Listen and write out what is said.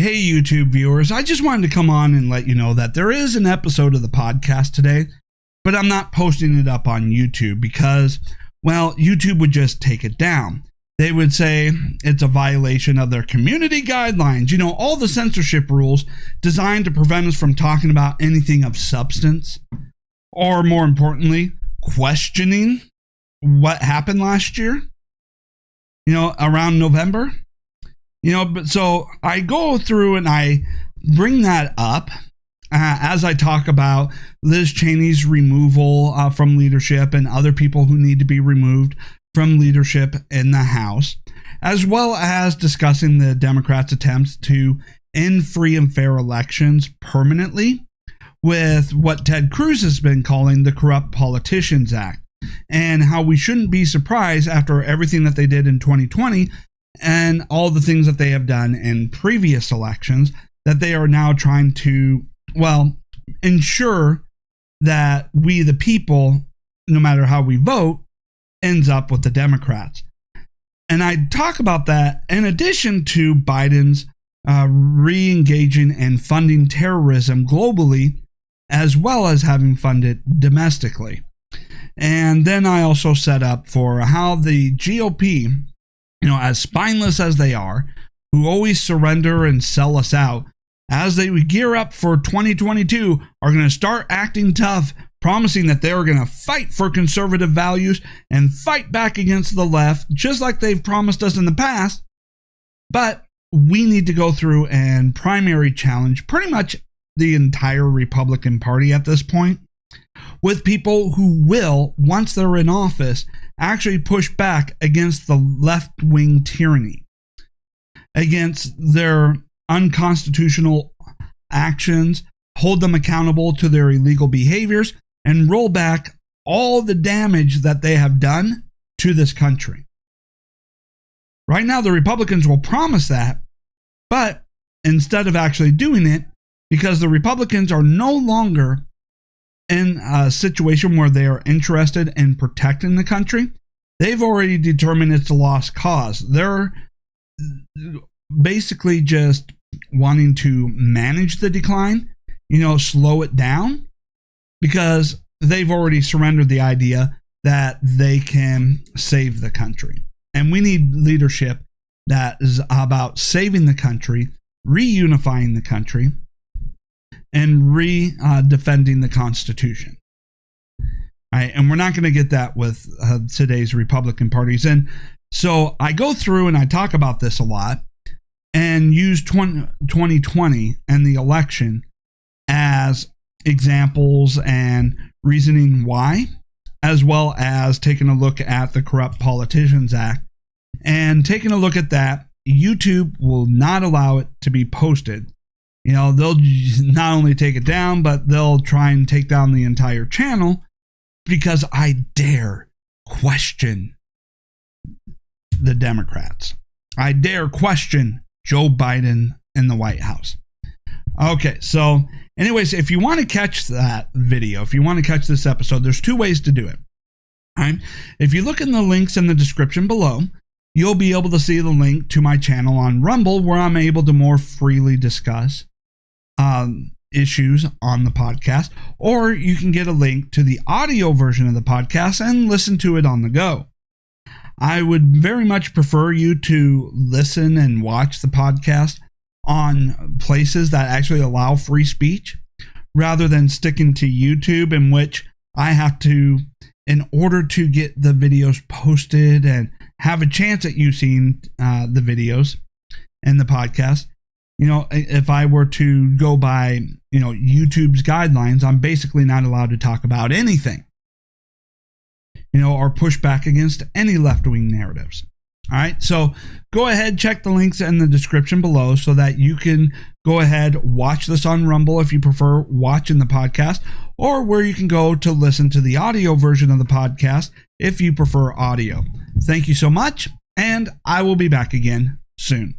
Hey, YouTube viewers, I just wanted to come on and let you know that there is an episode of the podcast today, but I'm not posting it up on YouTube because, well, YouTube would just take it down. They would say it's a violation of their community guidelines, you know, all the censorship rules designed to prevent us from talking about anything of substance, or more importantly, questioning what happened last year, you know, around November. You know, but so I go through and I bring that up as I talk about Liz Cheney's removal from leadership and other people who need to be removed from leadership in the House, as well as discussing the Democrats' attempts to end free and fair elections permanently with what Ted Cruz has been calling the Corrupt Politicians Act, and how we shouldn't be surprised after everything that they did in 2020 and all the things that they have done in previous elections, that they are now trying to, well, ensure that we, the people, no matter how we vote, ends up with the Democrats. And I talk about that in addition to Biden's re-engaging and funding terrorism globally, as well as having funded domestically. And then I also set up for how the GOP, you know, as spineless as they are, who always surrender and sell us out, as they gear up for 2022, are going to start acting tough, promising that they're going to fight for conservative values and fight back against the left, just like they've promised us in the past. But we need to go through and primary challenge pretty much the entire Republican Party at this point, with people who will, once they're in office, actually push back against the left-wing tyranny, against their unconstitutional actions, hold them accountable to their illegal behaviors, and roll back all the damage that they have done to this country. Right now, the Republicans will promise that, but instead of actually doing it, because the Republicans are no longer in a situation where they are interested in protecting the country, they've already determined it's a lost cause. They're basically just wanting to manage the decline, you know, slow it down, because they've already surrendered the idea that they can save the country. And we need leadership that is about saving the country, reunifying the country, and defending the Constitution. All right, and we're not going to get that with today's Republican parties. And so I go through and I talk about this a lot and use 2020 and the election as examples and reasoning why, as well as taking a look at the Corrupt Politicians Act. And taking a look at that, YouTube will not allow it to be posted. You know, they'll not only take it down, but they'll try and take down the entire channel because I dare question the Democrats. I dare question Joe Biden in the White House. Okay, so anyways, if you want to catch that video, if you want to catch this episode, there's two ways to do it. All right? If you look in the links in the description below, you'll be able to see the link to my channel on Rumble, where I'm able to more freely discuss issues on the podcast, or you can get a link to the audio version of the podcast and listen to it on the go. I would very much prefer you to listen and watch the podcast on places that actually allow free speech, rather than sticking to YouTube, in which I have to, in order to get the videos posted and have a chance at you seeing the videos and the podcast. You know, if I were to go by, you know, YouTube's guidelines, I'm basically not allowed to talk about anything, you know, or push back against any left-wing narratives. All right, so go ahead, check the links in the description below so that you can go ahead, watch this on Rumble if you prefer watching the podcast, or where you can go to listen to the audio version of the podcast if you prefer audio. Thank you so much, and I will be back again soon.